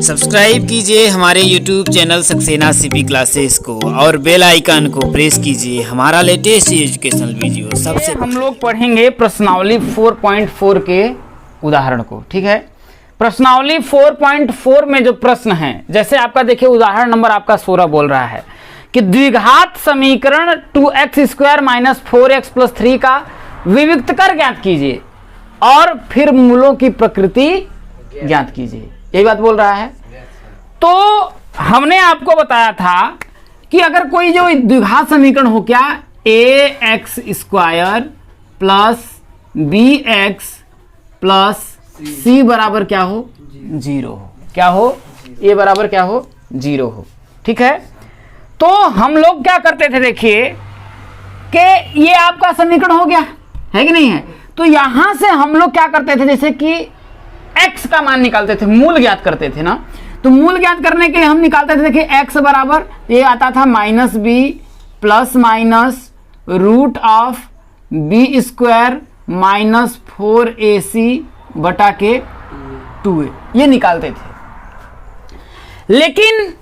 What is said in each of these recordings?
Subscribe कीजिए हमारे YouTube channel Saxena CP classes को और बेल आइकन को प्रेस कीजिए हमारा लेटेस्ट एजुकेशनल वीडियो सबसे हम लोग पढ़ेंगे प्रश्नावली 4.4 के उदाहरण को। ठीक है, प्रश्नावली 4.4 में जो प्रश्न है, जैसे आपका देखिए उदाहरण नंबर आपका 16 बोल रहा है कि द्विघात समीकरण 2x² - 4x + 3 का विविक्तकर ज्ञात कीजिए और फिर मूलों की प्रकृति ज्ञात कीजिए। यही बात बोल रहा है। तो हमने आपको बताया था कि अगर कोई जो द्विघात समीकरण हो, क्या ax² + bx + c बराबर क्या हो, 0 हो। क्या हो, a बराबर क्या हो, 0 हो। ठीक है, तो हम लोग क्या करते थे, देखिए कि ये आपका समीकरण हो गया है कि नहीं है। तो यहां से हम लोग क्या करते थे, जैसे कि x का मान निकालते थे, मूल ज्ञात करते थे ना। तो मूल ज्ञात करने के लिए हम निकालते थे, देखिए x बराबर ये आता था -b ± √b² - 4ac बटा के 2a, ये निकालते थे। लेकिन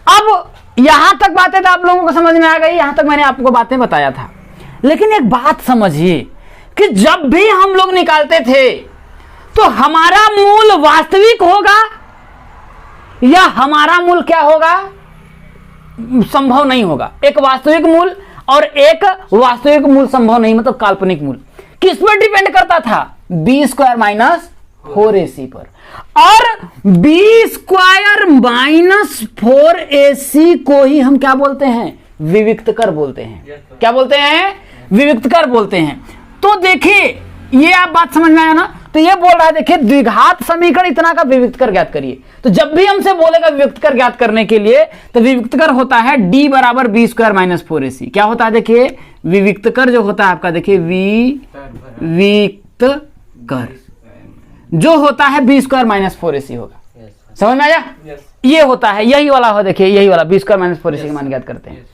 अब यहां तक बातें तो आप लोगों को समझ में आ गई, यहां तक मैंने आपको बातें बताया था। लेकिन एक बात समझिए कि जब भी हम लोग निकालते थे तो हमारा मूल वास्तविक होगा या हमारा मूल क्या होगा, संभव नहीं होगा। एक वास्तविक मूल और एक वास्तविक मूल संभव नहीं, मतलब काल्पनिक मूल। किस पर डिपेंड करता था, b² - 4ac पर। और b² - 4ac को ही हम क्या बोलते हैं, विविक्तकर बोलते हैं। क्या बोलते हैं, विविक्तकर बोलते हैं। तो देखिए ये आप बात समझ में आया ना। तो ये बोल रहा है, देखिए द्विघात समीकरण इतना का विविक्तकर ज्ञात करिए। तो जब भी हमसे बोलेगा विविक्तकर ज्ञात करने के लिए, तो विविक्तकर होता है d बराबर b² - 4ac। क्या होता है, देखिए विविक्तकर जो होता है आपका, देखिए विविक्तकर जो होता है b² - 4ac होगा। समझ में आया, ये होता है, यही वाला हो, देखिए यही वाला b² - 4ac का मान ज्ञात करते हैं।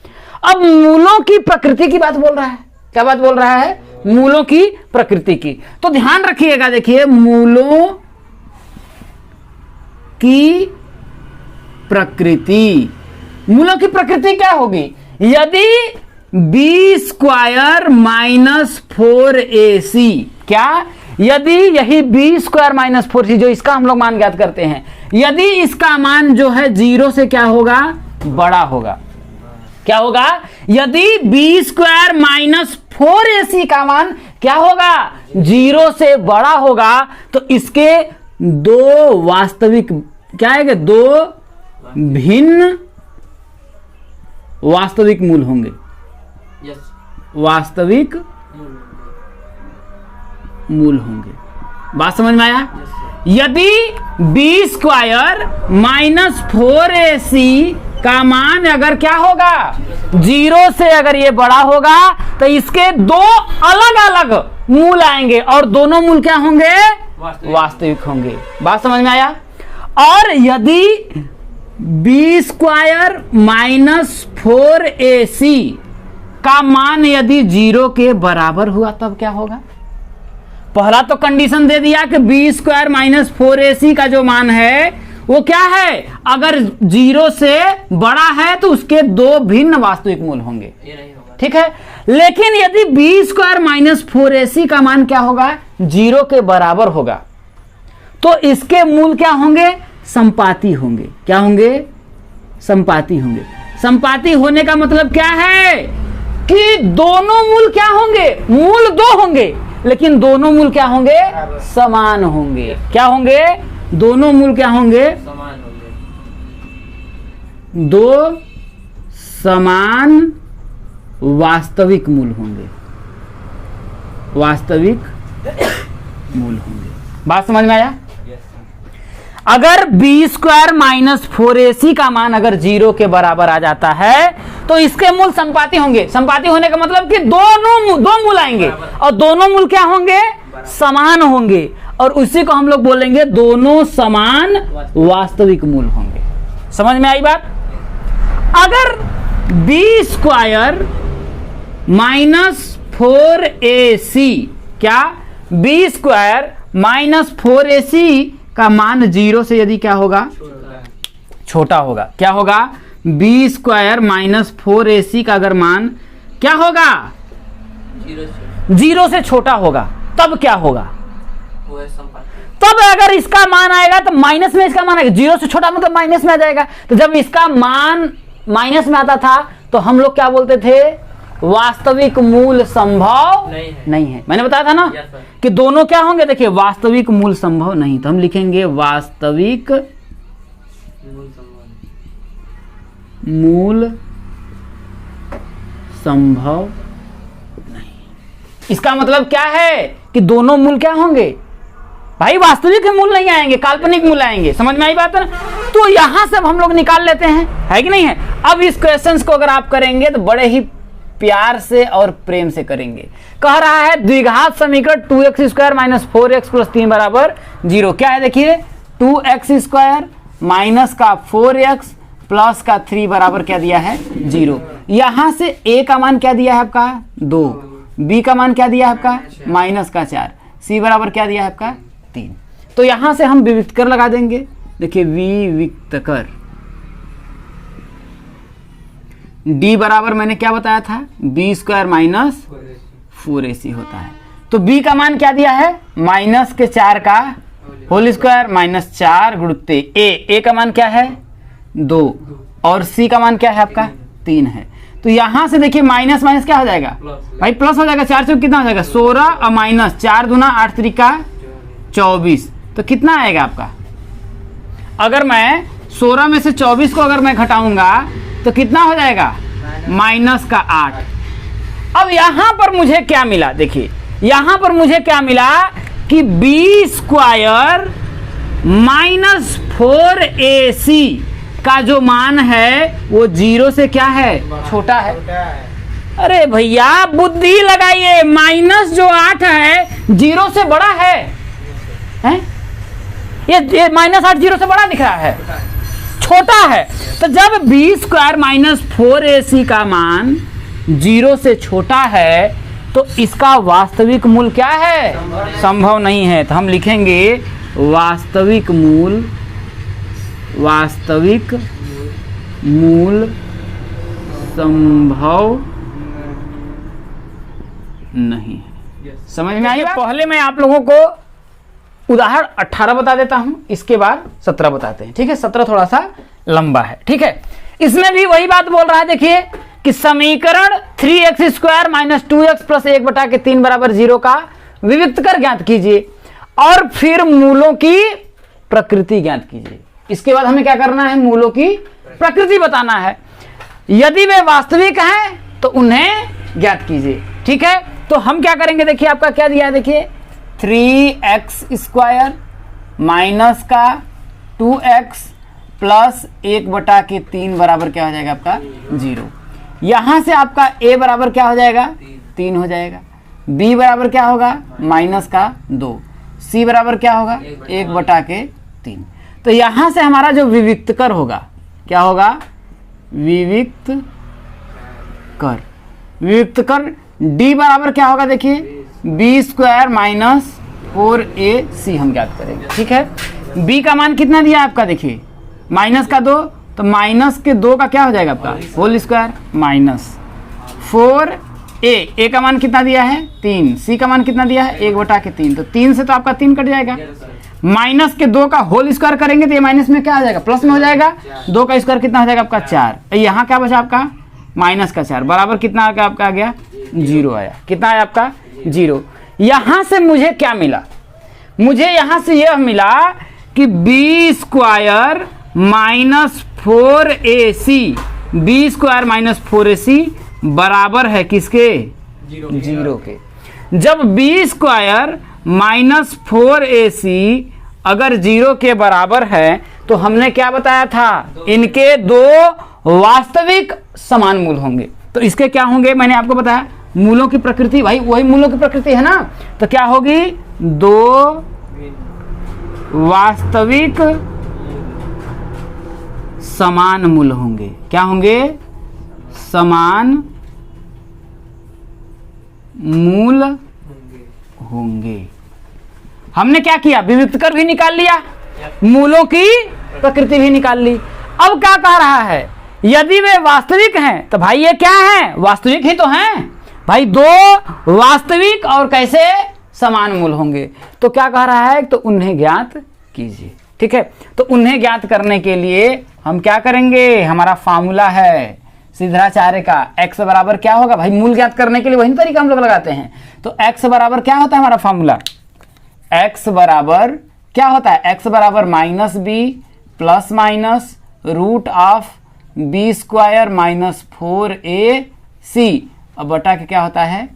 अब मूलों की प्रकृति की बात बोल रहा है। क्या बात बोल रहा है, मूलों की प्रकृति की। तो ध्यान रखिएगा, देखिए मूलों की प्रकृति, मूलों की प्रकृति क्या होगी, यदि b² - 4ac, क्या, यदि यही b² - 4ac जो इसका हम लोग मान ज्ञात करते हैं, यदि इसका मान जो है 0 से क्या होगा, बड़ा होगा। क्या होगा, यदि b² - 4ac का मान क्या होगा, 0 से बड़ा होगा, तो इसके दो वास्तविक क्या है, दो भिन्न वास्तविक मूल होंगे। वास्तविक मूल होंगे। बात समझ में आया। यदि b² - 4ac का मान अगर क्या होगा, 0 से अगर ये बड़ा होगा, तो इसके दो अलग अलग मूल आएंगे और दोनों मूल क्या होंगे, वास्तविक होंगे। बात समझ में आया। और यदि b² - 4ac का मान यदि 0 के बराबर हुआ, तब क्या होगा। पहला तो कंडीशन दे दिया कि b² - 4ac का जो मान है वो क्या है, अगर 0 से बड़ा है तो उसके दो भिन्न वास्तविक मूल होंगे। ठीक है, लेकिन यदि b² - 4ac का मान क्या होगा, 0 के बराबर होगा, तो इसके मूल क्या होंगे, संपाती होंगे। क्या होंगे, संपाती होंगे। संपाती होने का मतलब क्या है कि दोनों मूल क्या होंगे, मूल दो होंगे, लेकिन दोनों मूल क्या होंगे, समान होंगे। क्या होंगे, दोनों मूल क्या होंगे, समान होंगे। दो समान वास्तविक मूल होंगे, वास्तविक मूल होंगे। बात समझ में आया। अगर b² - 4ac का मान अगर 0 के बराबर आ जाता है, तो इसके मूल संपाती होंगे। संपाती होने का मतलब कि दो मूल आएंगे और दोनों मूल क्या होंगे, समान होंगे, और उसी को हम लोग बोलेंगे दोनों समान वास्तविक मूल होंगे। समझ में आई बात। अगर b² - 4ac, क्या b² - 4ac का मान 0 से यदि क्या होगा, छोटा होगा, क्या होगा, बी स्क्वायर माइनस 4ac का अगर मान क्या होगा, 0 से छोटा होगा, तब क्या होगा, तब अगर इसका मान आएगा तो माइनस में इसका मान आएगा, 0 से छोटा मतलब माइनस में आ जाएगा। तो जब इसका मान माइनस में आता था तो हम लोग क्या बोलते थे, वास्तविक मूल संभव नहीं है। मैंने बताया था ना कि दोनों क्या होंगे, देखिए वास्तविक मूल संभव नहीं, तो हम लिखेंगे वास्तविक मूल संभव नहीं। इसका मतलब क्या है कि दोनों मूल क्या होंगे भाई, वास्तविक मूल नहीं आएंगे, काल्पनिक मूल आएंगे। समझ में आई बात है ना? तो यहां से अब हम लोग निकाल लेते हैं, है कि नहीं है। अब इस क्वेश्चंस को अगर आप करेंगे तो बड़े ही प्यार से और प्रेम से करेंगे। कह रहा है द्विघात समीकरण 2x square minus 4x plus 3 बराबर 0। क्या है देखिए, 2x स्क्वायर माइनस का 4x प्लस का 3 बराबर क्या दिया है, 0। यहां से a का मान क्या दिया है आपका 2, b का मान क्या दिया है आपका माइनस का 4, c बराबर क्या दिया है आपका 3। तो यहां से हम विविक्त कर लगा देंगे। देखिए विविक्त कर, d बराबर मैंने क्या बताया था, b स्क्वायर माइनस 4ac होता है। तो b का मान क्या दिया है, माइनस के 4 का होल स्क्वायर माइनस 4 गुणित a का मान क्या है 2 और c का मान क्या है आपका 3 है। तो यहां से देखिए माइनस माइनस क्या हो जाएगा भाई, प्लस हो जाएगा। 4 से कितना हो जाएगा 16 और माइनस 4 दूना 8 त्रिका 24। तो कितना आएगा आपका, अगर मैं 16 में से 24 को अगर मैं घटाऊंगा तो कितना हो जाएगा माइनस का 8। अब यहां पर मुझे क्या मिला, देखिए यहां पर मुझे क्या मिला कि बी स्क्वायर माइनस 4ac का जो मान है वो 0 से क्या है, छोटा है। अरे भैया बुद्धि लगाइए, माइनस जो 8 है 0 से बड़ा है, हैं? ये माइनस 8 0 से बड़ा दिख रहा है, छोटा है। तो जब बी स्क्वायर माइनस 4ac का मान 0 से छोटा है तो इसका वास्तविक मूल क्या है, संभव नहीं है। तो हम लिखेंगे वास्तविक मूल संभव नहीं है। समझ में आई? पहले मैं आप लोगों को उदाहरण 18 बता देता हूं, इसके बाद 17 बताते हैं, ठीक है। 17 थोड़ा सा लंबा है, ठीक है। इसमें भी वही बात बोल रहा है, देखिए कि समीकरण 3x square minus 2x plus 1/3 बराबर 0 का विविक्त कर ज्ञात कीजिए और फिर मूलों की प्रकृति ज्ञात कीजिए। इसके बाद हमें क्या करना है, मूलों की प्रकृति बताना है। यदि वे वास्तविक हैं तो उन्हें ज्ञात कीजिए, ठीक है। तो हम क्या करेंगे, देखिए आपका क्या दिया है, देखिए 3x स्क्वायर माइनस का 2x प्लस 1/3 बराबर क्या हो जाएगा आपका 0। यहां से आपका a बराबर क्या हो जाएगा 3 हो जाएगा, b बराबर क्या होगा माइनस का 2, c बराबर क्या होगा 1/3। तो यहां से हमारा जो विविक्त कर होगा क्या होगा, विविक्त कर d बराबर क्या होगा, देखिए b स्क्वायर माइनस 4ac हम ज्ञात करेंगे, ठीक है। b का मान कितना दिया आपका, देखिए माइनस का 2, तो माइनस के 2 का क्या हो जाएगा आपका होल स्क्वायर माइनस 4a का मान कितना दिया है 3, c का मान कितना दिया है 1/3। तो 3 से तो आपका 3 कट जाएगा, माइनस के 2 का होल स्क्वायर करेंगे तो ये माइनस में क्या हो जाएगा, प्लस में हो जाएगा। 2 का स्क्वायर कितना हो जाएगा आपका 4। यहाँ क्या बचा आपका माइनस का 4 बराबर कितना आ गया आपका, आ गया 0 आया। कितना आया आपका 0। यहां से मुझे क्या मिला, मुझे यहां से यह मिला कि b square minus 4ac, b square minus 4ac बराबर है किसके 0 के। जब बी स्क्वायर माइनस 4ac अगर 0 के बराबर है तो हमने क्या बताया था, इनके 2 वास्तविक समान मूल होंगे। तो इसके क्या होंगे, मैंने आपको बताया मूलों की प्रकृति, भाई वही मूलों की प्रकृति है ना। तो क्या होगी 2 वास्तविक समान मूल होंगे। क्या होंगे, समान मूल होंगे। हमने क्या किया, विविक्त कर भी निकाल लिया, मूलों की प्रकृति भी निकाल ली। अब क्या कह रहा है, यदि वे वास्तविक हैं तो भाई ये क्या है, वास्तविक ही तो हैं भाई, दो वास्तविक और कैसे समान मूल होंगे। तो क्या कह रहा है, तो उन्हें ज्ञात कीजिए। ठीक है, तो उन्हें ज्ञात करने के लिए हम क्या करेंगे, हमारा फार्मूला है सिद्धाचार्य का, x बराबर क्या होगा भाई, मूल ज्ञात करने के लिए वही तरीका हम लोग लगाते हैं। तो x बराबर क्या होता है हमारा फार्मूला, x बराबर क्या होता है, x बराबर minus b plus minus root of b square minus 4ac और बटा के क्या होता है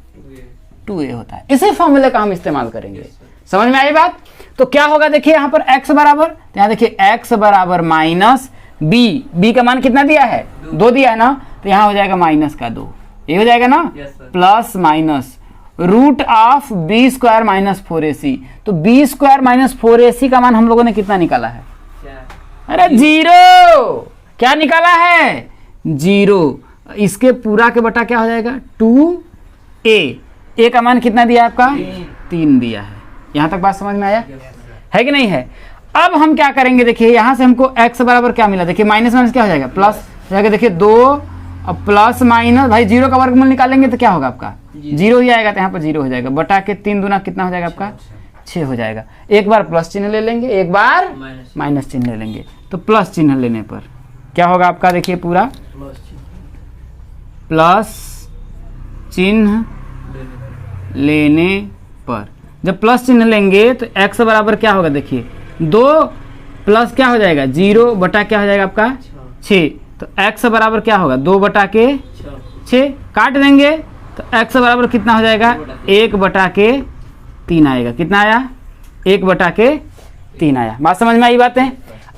2a होता है। इसी फॉर्मूले का हम इस्तेमाल करेंगे। समझ में आई बात। तो क्या होगा देखिए यहाँ पर x बराबर, तो यहाँ देखिए x बराबर माइनस b का मान कितना दिया है 2 दिया है ना, तो यहाँ हो जाएगा माइनस का 2, ये हो जाएगा ना, plus minus root of b square minus 4ac। तो बी स्क्वायर माइनस 4ac का मान हम लोगों ने कितना निकाला है, अरे 0। क्या निकाला है 0। इसके पूरा के बटा क्या हो जाएगा 2a का मान कितना दिया आपका 3 दिया है। यहां तक बात समझ में आया है कि नहीं है। अब हम क्या करेंगे, देखिए यहां से हमको x बराबर क्या मिला, देखिए माइनस माइनस क्या हो जाएगा प्लस हो जाएगा, देखिए 2 और प्लस माइनस भाई 0 का वर्गमूल निकालेंगे तो क्या होगा आपका 0 ही आएगा, तो यहाँ पर 0 हो जाएगा, बटा के 3 दूना कितना हो जाएगा आपका 6 हो जाएगा। एक बार प्लस चिन्ह ले लेंगे, एक बार माइनस चिन्ह ले लेंगे। तो प्लस चिन्ह लेने पर क्या होगा आपका, देखिए पूरा प्लस चिन्ह लेने पर, जब प्लस चिन्ह लेंगे तो x बराबर क्या होगा, देखिए 2 प्लस क्या हो जाएगा 0 बटा क्या हो जाएगा आपका 6। तो x बराबर क्या होगा 2 बटा के 6, काट देंगे तो x बराबर कितना हो जाएगा 1 बटा के 3 आएगा। कितना आया 1 बटा के 3 आया। बात समझ में आई बातें।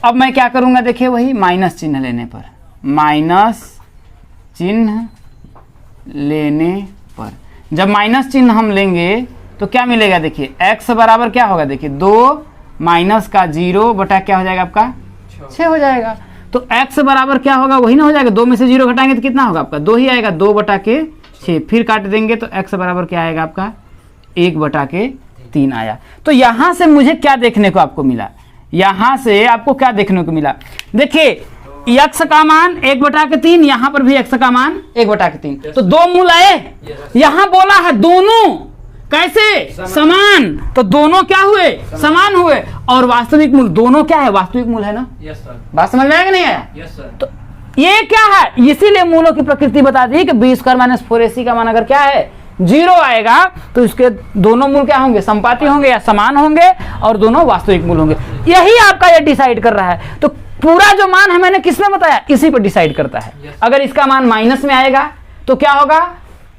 अब मैं क्या करूंगा, देखिए वही माइनस चिन्ह लेने पर, माइनस चिन्ह लेने पर जब माइनस चिन्ह हम लेंगे तो क्या मिलेगा, देखिए x बराबर क्या होगा, देखिए 2 माइनस का 0 बटा क्या हो जाएगा आपका 6 हो जाएगा। तो x बराबर क्या होगा, वही ना हो जाएगा, 2 में से 0 घटाएंगे तो कितना होगा आपका 2 ही आएगा, 2 बटा के 6, फिर काट देंगे तो x बराबर क्या आएगा आपका 1 बटा के 3 आया। तो यहां से मुझे क्या देखने को आपको मिला, यहां से आपको क्या देखने को मिला, देखिए x का मान 1 बटा के 3, यहां पर भी x का मान 1 बटा के 3, तो 2 मूल आए। यहां बोला है दोनों कैसे समान, तो दोनों क्या हुए स्amaन हुए, और वास्तविक मूल दोनों क्या है, वास्तविक मूल है ना। बात समझ में आया कि नहीं आया। तो ये क्या है, इसीलिए मूलों की प्रकृति बता दी कि बी स्क्वायर माइनस 4ac का मान अगर क्या है 0 आएगा तो इसके दोनों मूल क्या होंगे, संपाती होंगे या समान होंगे, और दोनों वास्तविक मूल होंगे। यही आपका ये डिसाइड कर रहा है। तो पूरा जो मान है मैंने किसमें बताया, इसी पर डिसाइड करता है। अगर इसका मान माइनस में आएगा तो क्या होगा,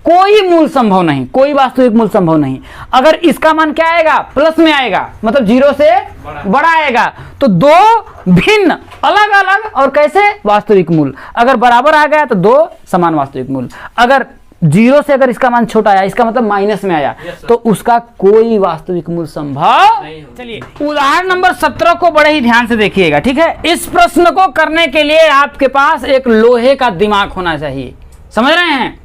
कोई मूल संभव नहीं, कोई वास्तविक मूल संभव नहीं। अगर इसका मान क्या आएगा, प्लस में आएगा, मतलब 0 से बड़ा आएगा, तो दो भिन्न अलग अलग और कैसे वास्तविक मूल। अगर बराबर आ गया तो 2 समान वास्तविक मूल। अगर 0 से अगर इसका मान छोटा आया, इसका मतलब माइनस में आया, तो उसका कोई वास्तविक मूल संभव नहीं। चलिए उदाहरण नंबर 17 को बड़े ही ध्यान से देखिएगा, ठीक है। इस प्रश्न को करने के लिए आपके पास एक लोहे का दिमाग होना चाहिए, समझ रहे हैं।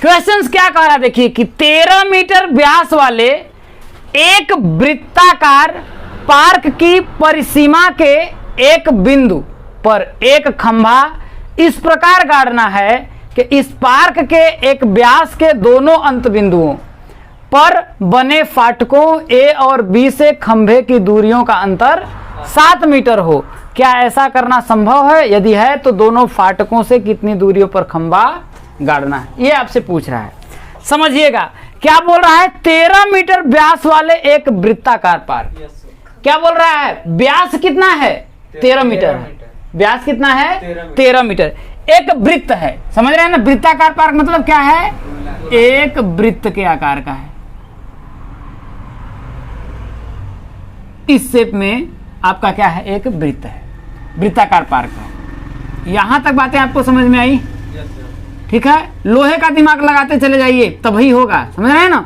क्वेश्चंस क्या कह रहा है, देखिए कि 13 मीटर व्यास वाले एक वृत्ताकार पार्क की परिसीमा के एक बिंदु पर एक खंभा इस प्रकार गाड़ना है कि इस पार्क के एक व्यास के दोनों अंत बिंदुओं पर बने फाटकों ए और बी से खंभे की दूरियों का अंतर 7 मीटर हो। क्या ऐसा करना संभव है? यदि है तो दोनों फाटकों से कितनी दूरियों पर खंभा गाड़ना है, ये आपसे पूछ रहा है। समझिएगा क्या बोल रहा है, 13 मीटर व्यास वाले एक वृत्ताकार पार्क। क्या बोल रहा है, व्यास कितना है 13 मीटर है, व्यास कितना है 13 मीटर, एक वृत्त है। समझ रहे हैं ना, वृत्ताकार पार्क मतलब क्या है, एक वृत्त के आकार का है। इस शेप में आपका क्या है, एक वृत्त है, वृत्ताकार पार्क है। यहां तक बातें आपको समझ में आई, ठीक है। लोहे का दिमाग लगाते चले जाइए तभी होगा, समझ रहे हैं ना।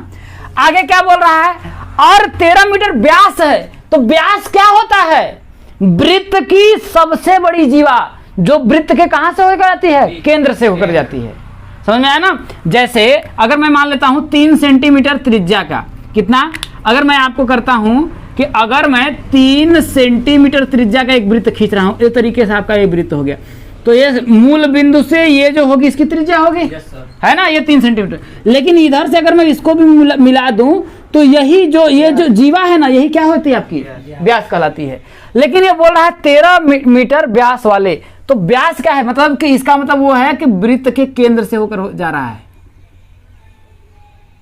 आगे क्या बोल रहा है, और 13 मीटर व्यास है, तो व्यास क्या होता है, वृत्त की सबसे बड़ी जीवा, जो वृत्त के कहां से होकर जाती है, केंद्र से होकर जाती है। समझ में आया ना। जैसे अगर मैं मान लेता हूं 3 सेंटीमीटर त्रिज्या का, कितना, अगर मैं आपको करता हूं कि अगर मैं 3 सेंटीमीटर त्रिज्या का एक वृत्त खींच रहा हूं, इस तरीके से आपका ये वृत्त हो गया, तो ये मूल बिंदु से ये जो होगी इसकी त्रिज्या होगी, है ना, ये 3 सेंटीमीटर। लेकिन इधर से अगर मैं इसको भी मिला दूं तो यही जो ये जो जीवा है ना, यही क्या होती है आपकी व्यास कहलाती है। लेकिन ये बोल रहा है 13 मीटर व्यास वाले, तो व्यास क्या है, मतलब कि इसका मतलब वो है कि वृत्त के केंद्र से होकर जा रहा है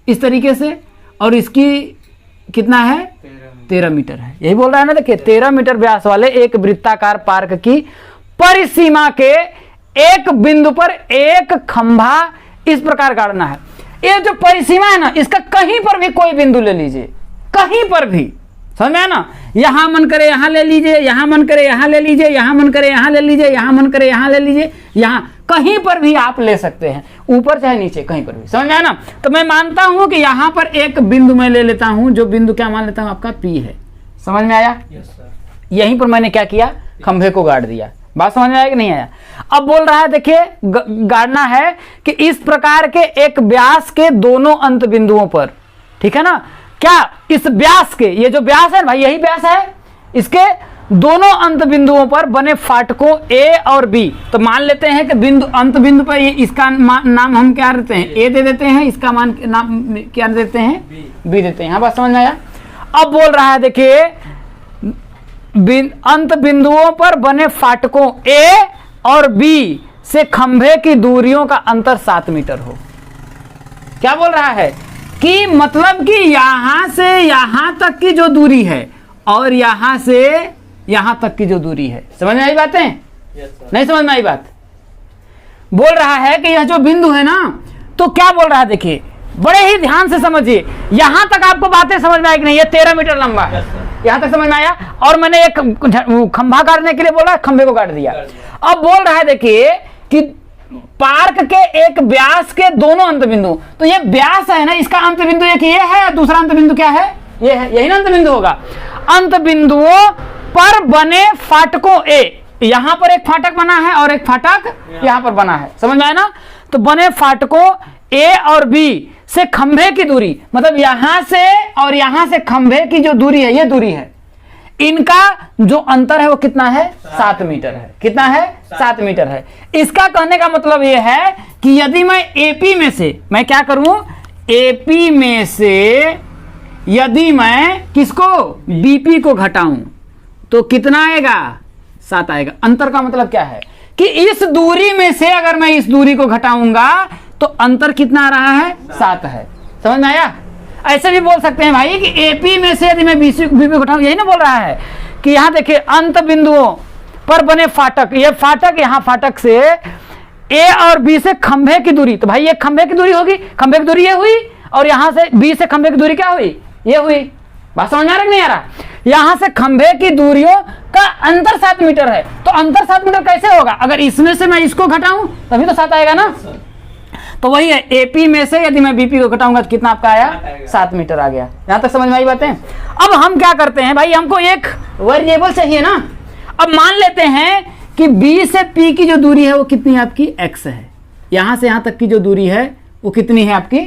इस तरीके से, और इसकी कितना है 13 मीटर है, यही बोल रहा है ना। देखिए 13 मीटर व्यास वाले एक वृत्ताकार पार्क की परिसीमा के एक बिंदु पर एक खंभा इस प्रकार गाड़ना है। ये जो परिसीमा है ना, इसका कहीं पर भी कोई बिंदु ले लीजिए, कहीं पर भी, समझ में आया ना, यहां मन करे यहां ले लीजिए, यहां मन करे यहां ले लीजिए, यहां मन करे यहां ले लीजिए, यहां मन करे यहां ले लीजिए, यहां कहीं पर भी आप ले सकते हैं, ऊपर चाहे नीचे, कहीं पर भी, समझ में आया ना। तो मैं मानता हूं कि यहां पर एक बिंदु मैं ले लेता हूं, जो बिंदु क्या मान लेता हूं आपका P है, समझ में आया। यहीं पर मैंने क्या किया, खंभे को गाड़ दिया। बात समझ में आया कि नहीं आया। अब बोल रहा है देखिए गाड़ना है कि इस प्रकार के एक व्यास के दोनों अंत बिंदुओं पर, ठीक है ना, क्या इस व्यास के, ये जो व्यास है भाई यही व्यास है, इसके दोनों अंत बिंदुओं पर बने फाटकों A और B। तो मान लेते हैं कि बिंदु अंत बिंदु पर ये इसका नाम हम क्या देते हैं, A दे देते हैं, इसका मान नाम क्या देते हैं, B देते हैं। यहाँ बात समझ में आया। अब बोल रहा है देखिए अंत बिंदुओं पर बने फाटकों A और B से खंभे की दूरियों का अंतर 7 मीटर हो। क्या बोल रहा है कि मतलब कि यहां से यहां तक की जो दूरी है और यहां से यहां तक की जो दूरी है, समझ में आई बातें? नहीं समझ में आई बात? बोल रहा है कि यह जो बिंदु है ना, तो क्या बोल रहा है देखिए बड़े ही ध्यान से समझिए, यहां तक आपको बातें समझ में आई कि नहीं। ये 13 मीटर लंबा है, यहां तक समझ में आया। और मैंने एक खंभा गाड़ने के लिए बोला, खंभे को गाड़ दिया। अब बोल रहा है देखिए कि पार्क के एक व्यास के दोनों अंत बिंदु, तो ये व्यास है ना, इसका अंत बिंदु एक ये है, दूसरा अंत बिंदु क्या है, ये है, यही ना अंत बिंदु होगा। अंत बिंदुओं पर बने फाटकों A, यहां पर एक फाटक बना है और एक फाटक यहां पर बना है, समझ में आया ना। तो बने फाटकों A और B से खंभे की दूरी, मतलब यहां से और यहां से खंभे की जो दूरी है, ये दूरी है, इनका जो अंतर है वो कितना है, 7 मीटर है। कितना है, 7 मीटर है। इसका कहने का मतलब ये है कि यदि मैं AP में से, मैं क्या करूं, AP में से यदि मैं किसको, BP को घटाऊं तो कितना आएगा, 7 आएगा। अंतर का मतलब क्या है कि इस दूरी में से अगर मैं इस दूरी को घटाऊंगा तो अंतर कितना आ रहा है, 7 है। समझ में आया। ऐसे भी बोल सकते हैं भाई कि AP में से यदि मैं BP को घटाऊं, यही ना बोल रहा है कि यहां देखिए अंत बिंदुओं पर बने फाटक, ये फाटक, यहां फाटक से A और B से खंभे की दूरी, तो भाई ये खंभे की दूरी होगी, खंभे की दूरी ये हुई, और यहां से B से खंभे की दूरी क्या हुई, ये हुई। बात समझ में आ रहा है कि नहीं आ रहा। यहां से खंभे की दूरियों का अंतर 7 मीटर है। तो अंतर 7 मीटर कैसे होगा, अगर इसमें से मैं इसको घटाऊं तभी तो 7 आएगा ना। तो वही है, AP में से यदि मैं BP को घटाऊंगा तो कितना आपका आया, 7 मीटर आ गया। यहां तक समझ में आई बातें। अब हम क्या करते हैं भाई, हमको एक वेरिएबल चाहिए ना। अब मान लेते हैं कि B से P की जो दूरी है वो कितनी है आपकी, x है। यहां से यहां तक की जो दूरी है वो कितनी है आपकी,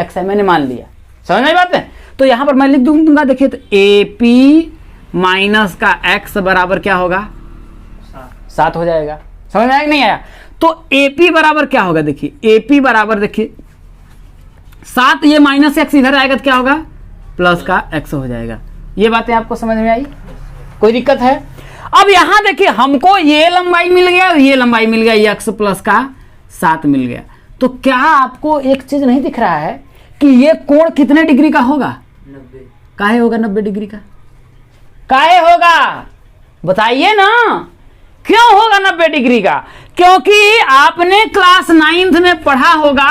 x है, मैंने मान लिया। समझ में आई बात है। तो यहां पर मैं लिख दूंगा, देखिए तो AP माइनस का x बराबर क्या होगा, 7 हो जाएगा। समझ में आया कि नहीं आया। तो AP बराबर क्या होगा, देखिए AP बराबर देखिए 7, ये माइनस x इधर आएगा तो क्या होगा, प्लस का x हो जाएगा। ये बातें आपको समझ में आई, कोई दिक्कत है। अब यहां देखिए हमको ये लंबाई मिल गया और ये लंबाई मिल गया, x प्लस का 7 मिल गया। तो क्या आपको एक चीज नहीं दिख रहा है कि ये कोण कितने डिग्री का होगा, 90। काहे होगा 90 डिग्री का, काहे होगा बताइए ना, क्यों होगा 90 डिग्री का। क्योंकि आपने क्लास 9th में पढ़ा होगा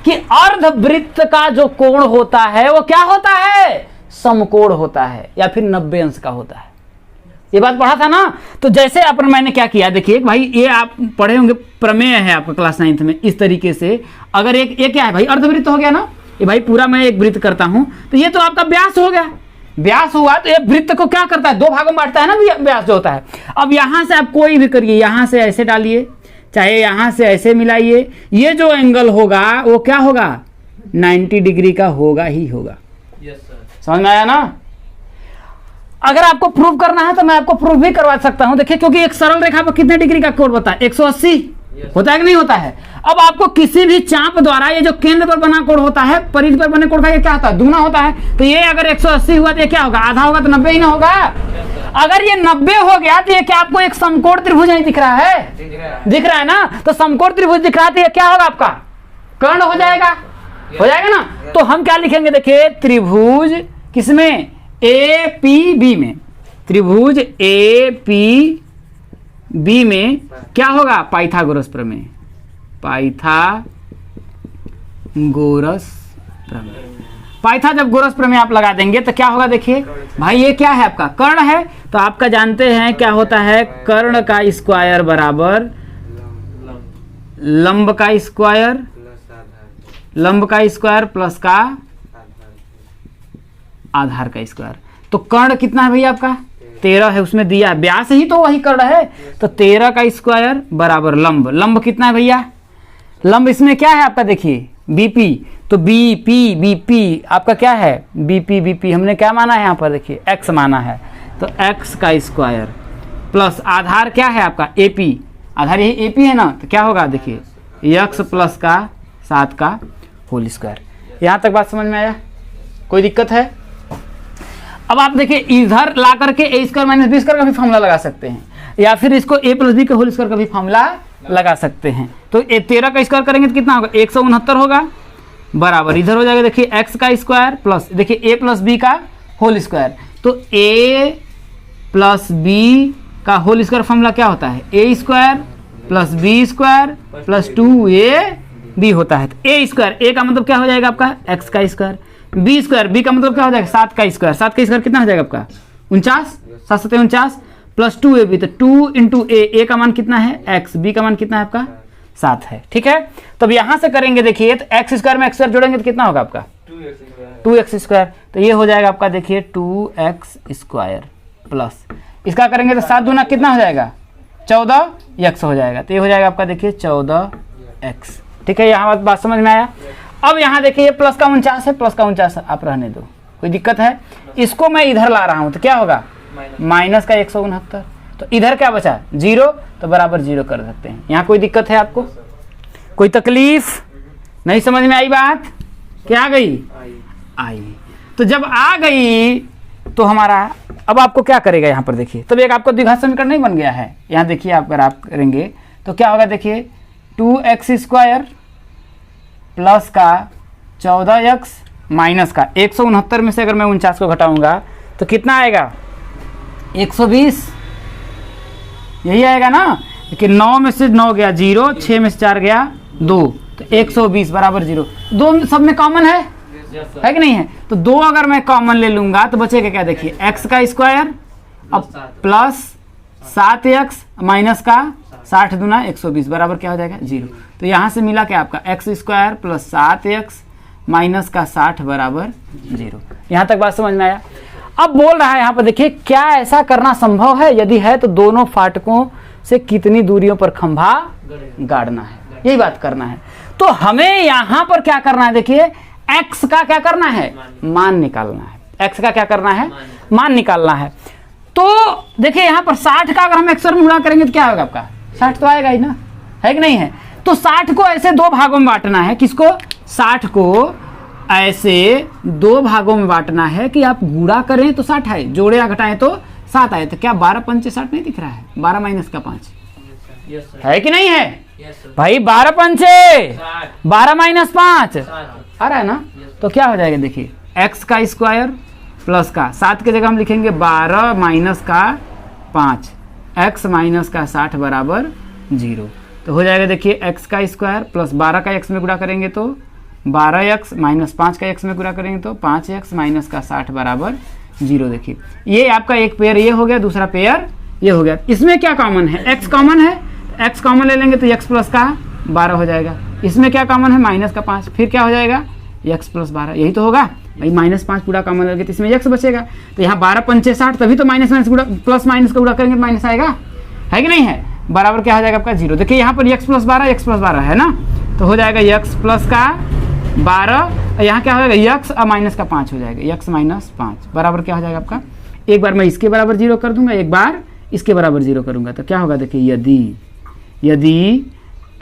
कि अर्धवृत्त का जो कोण होता है वो क्या होता है, समकोण होता है, या फिर 90 अंश का होता है। ये बात पढ़ा था ना। तो जैसे अपन मैंने क्या किया, देखिए भाई ये आप पढ़े होंगे, प्रमेय है आपका क्लास 9th में। इस तरीके से अगर एक ये क्या है भाई, अर्धवृत्त हो गया ना, ये भाई पूरा मैं एक वृत्त करता हूं तो ये तो आपका व्यास हो गया। व्यास हुआ तो ये वृत्त को क्या करता है, 2 भागों में बांटता है ना व्यास जो होता है। अब यहां से आप कोई भी करिए, यहां से ऐसे डालिए, चाहे यहां से ऐसे मिलाइए, ये जो एंगल होगा वो क्या होगा, 90 डिग्री का होगा ही होगा। समझ में आया ना। अगर आपको प्रूव करना है तो मैं आपको प्रूव भी करवा सकता हूं। देखिए, क्योंकि एक सरल रेखा पर कितने डिग्री का कोण होता है? 180 होता है कि नहीं होता है? अब आपको किसी भी चाप द्वारा ये जो केंद्र पर बना कोण होता है, परिधि पर बने कोण का ये क्या होता है? दुगना होता है। तो ये अगर 180 हुआ तो ये क्या होगा? आधा होगा, तो 90 ही ना होगा। अगर ये 90 हो गया तो ये क्या आपको एक समकोण त्रिभुज नहीं दिख रहा है? दिख रहा है ना? तो समकोण त्रिभुज दिख रहा है तो ये क्या होगा? आपका कर्ण हो जाएगा, हो जाएगा ना? तो हम क्या लिखेंगे? देखिए, त्रिभुज किसमें? APB में। त्रिभुज APB में क्या होगा? पाइथागोरस प्रमेय। पाइथागोरस प्रमेय। पाइथा जब गोरस प्रमेय आप लगा देंगे तो क्या होगा? देखिए भाई, ये क्या है? आपका कर्ण है। तो आपका जानते हैं क्या होता है? कर्ण का स्क्वायर बराबर लंब का स्क्वायर, लंब का स्क्वायर प्लस का आधार का स्क्वायर। तो कर्ण कितना है भैया? आपका 13 है, उसमें दिया है, व्यास ही तो वही कर्ण है। तो 13 का स्क्वायर बराबर लंब। लंब कितना है भैया? लंब इसमें क्या है आपका? देखिए BP, तो BP आपका क्या है? BP हमने क्या माना है यहाँ पर? देखिए x माना है, तो x का स्क्वायर प्लस आधार क्या है आपका? AP, आधार यही AP है ना? तो क्या होगा? देखिए x प्लस का 7 का होल स्क्वायर। यहाँ तक बात समझ में आया? कोई दिक्कत है? अब आप देखिए, इधर ला करके a square minus b square का भी फॉर्मूला लगा सकते हैं, या फिर इसको a प्लस बी के होल स्क्वायर का भी फॉर्मूला लगा सकते हैं। तो 13 का स्क्वायर करेंगे तो कितना होगा? 169 होगा, बराबर इधर हो जाएगा। देखिए x का स्क्वायर प्लस देखिए a प्लस बी का होल स्क्वायर। तो a प्लस बी का होल स्क्वायर फॉर्मूला क्या होता है? a square plus b square plus 2ab होता है। तो a स्क्वायर, a का मतलब क्या हो जाएगा आपका? x का स्क्वायर। बी स्क्वायर, बी का मतलब क्या हो जाएगा? 7 का स्क्वायर। 7 का स्क्वायर कितना हो जाएगा आपका? 49, 7 7 49 प्लस 2ab। तो 2 इंटू a का मान कितना है? x। b का मान कितना है आपका? 7 है। ठीक है, तो अब यहां से करेंगे। देखिए, तो x स्क्वायर में x स्क्वायर जोड़ेंगे तो कितना होगा आपका? 2x square. तो ये हो जाएगा आपका, देखिए 2x स्क्वायर प्लस इसका करेंगे तो 7 दूना कितना हो जाएगा? 14x हो जाएगा। तो ये हो जाएगा आपका, देखिए 14x। ठीक है, यहाँ बात समझ में आया? अब यहाँ देखिए, ये प्लस का 49 है, प्लस का 49 आप रहने दो, कोई दिक्कत है? इसको मैं इधर ला रहा हूँ तो क्या होगा? माइनस का 169। तो इधर क्या बचा? 0, तो बराबर 0 कर सकते हैं। यहाँ कोई दिक्कत है आपको? कोई तकलीफ? नहीं समझ में आई बात? क्या आ गई? आई। तो जब आ गई तो हमारा अब आपको क्या करेगा यहाँ पर? देखिए, तब एक आपको द्विघात समीकरण नहीं बन गया है। यहाँ देखिए, अगर आप करेंगे तो क्या होगा? देखिए 2x स्क्वायर प्लस का 14x माइनस का 169 में से अगर मैं 49 को घटाऊंगा तो कितना आएगा? 120, यही आएगा ना? देखिए 9 में से 9 गया 0, 6 में से 4 गया 2, तो 120 बराबर 0। 2 सब में कॉमन है कि नहीं है? तो 2 अगर मैं कॉमन ले लूंगा तो बचेगा क्या? देखिए x का स्क्वायर अब प्लस 7x माइनस का 60 दूना 120 बराबर क्या हो जाएगा? 0। तो यहाँ से मिला क्या आपका? x square plus 7x minus का 60 बराबर 0। यहाँ तक बात समझ में आया? अब बोल रहा है यहाँ पर, देखिए क्या ऐसा करना संभव है? यदि है तो दोनों फाटकों से कितनी दूरियों पर खंभा गाड़ना है, यही बात करना है। तो हमें यहाँ पर क्या करना है? देखिए x का क्या करना है? मान निकालना है। x का क्या करना है? मान निकालना है। तो देखिए यहाँ पर 60 का अगर हम x में गुणा करेंगे तो क्या होगा आपका? 60 तो आएगा ही ना, है कि नहीं है? तो 60 को ऐसे 2 भागों में बांटना है। किसको? 60 को ऐसे 2 भागों में बांटना है कि आप गुणा करें तो 60 आए, जोड़े या घटाएं तो 7 आए। तो क्या 12 पंचे 60 नहीं दिख रहा है? 12 माइनस का 5 है कि नहीं है? भाई 12 पंचे 12 माइनस 5 आ रहा है ना? तो क्या हो जाएगा? देखिए x का स्क्वायर प्लस का 7 की जगह हम लिखेंगे 12 माइनस का 5, x माइनस का 60 बराबर 0। तो हो जाएगा, देखिए x का स्क्वायर प्लस 12 का x में गुणा करेंगे तो 12x माइनस 5 का x में गुणा करेंगे तो 5x माइनस का 60 बराबर 0। देखिए ये आपका एक पेयर ये हो गया, दूसरा पेयर ये हो गया। इसमें क्या कॉमन है? x कॉमन है, x कॉमन ले लेंगे तो x प्लस का 12 हो जाएगा। इसमें क्या कॉमन है? माइनस का 5, फिर क्या हो जाएगा? x प्लस 12, यही तो होगा भाई। माइनस 5 पूरा कॉमन लगे तो इसमें x बचेगा। तो यहाँ 12 पंचे 60, तभी तो माइनस माइनस गुणा प्लस माइनस का गुणा करेंगे तो माइनस आएगा, है कि नहीं है? बराबर क्या हो जाएगा आपका? 0। देखिए यहाँ पर x प्लस 12 है ना, तो हो जाएगा x प्लस का 12, यहाँ क्या हो जाएगा? x और माइनस का 5 हो जाएगा, x माइनस 5 बराबर क्या हो जाएगा आपका? एक बार मैं इसके बराबर 0 कर दूंगा, एक बार इसके बराबर 0 करूंगा, तो क्या होगा देखिए, यदि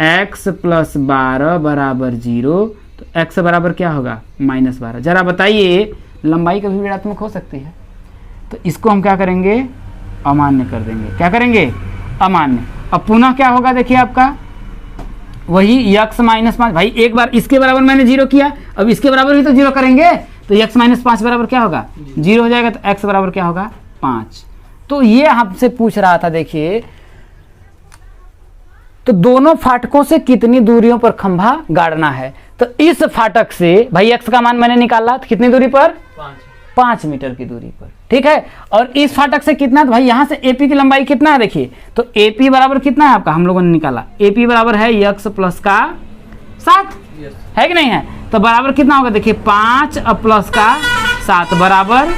x + 12 बराबर 0 तो x बराबर क्या होगा -12। जरा बताइए, लंबाई कभी ऋणात्मक हो सकती है? तो इसको हम क्या करेंगे, अमान्य कर देंगे। क्या करेंगे, अमान्य। अब पुनः क्या होगा देखिए आपका, वही x -5। भाई एक बार इसके बराबर मैंने 0 किया, अब इसके बराबर भी तो 0 करेंगे, तो x -5 बराबर क्या होगा 0 हो जाएगा, तो x बराबर क्या होगा 5। तो ये हमसे पूछ रहा था, देखिए तो दोनों फाटकों से कितनी दूरियों पर खंभा गाड़ना है। तो इस फाटक से भाई x का मान मैंने निकाला, तो कितनी दूरी पर 5 मीटर की दूरी पर, ठीक है। और इस फाटक से कितना, तो भाई यहां से AP की लंबाई कितना है देखिए, तो AP बराबर कितना है आपका, हम लोगों ने निकाला, AP बराबर है x + का 7, है कि नहीं है। तो बराबर कितना होगा देखिए, 5 + का 7 बराबर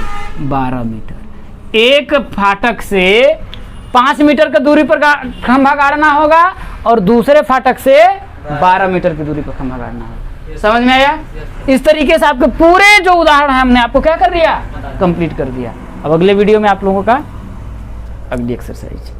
12 मीटर। एक फाटक से 5 मीटर की दूरी पर खंभा गाड़ना होगा और दूसरे फाटक से 12 मीटर की दूरी पर खंभा गाड़ना होगा। समझ में आया? इस तरीके से आपके पूरे जो उदाहरण है हमने आपको क्या कर दिया, कंप्लीट कर दिया। अब अगले वीडियो में आप लोगों का अगली एक्सरसाइज।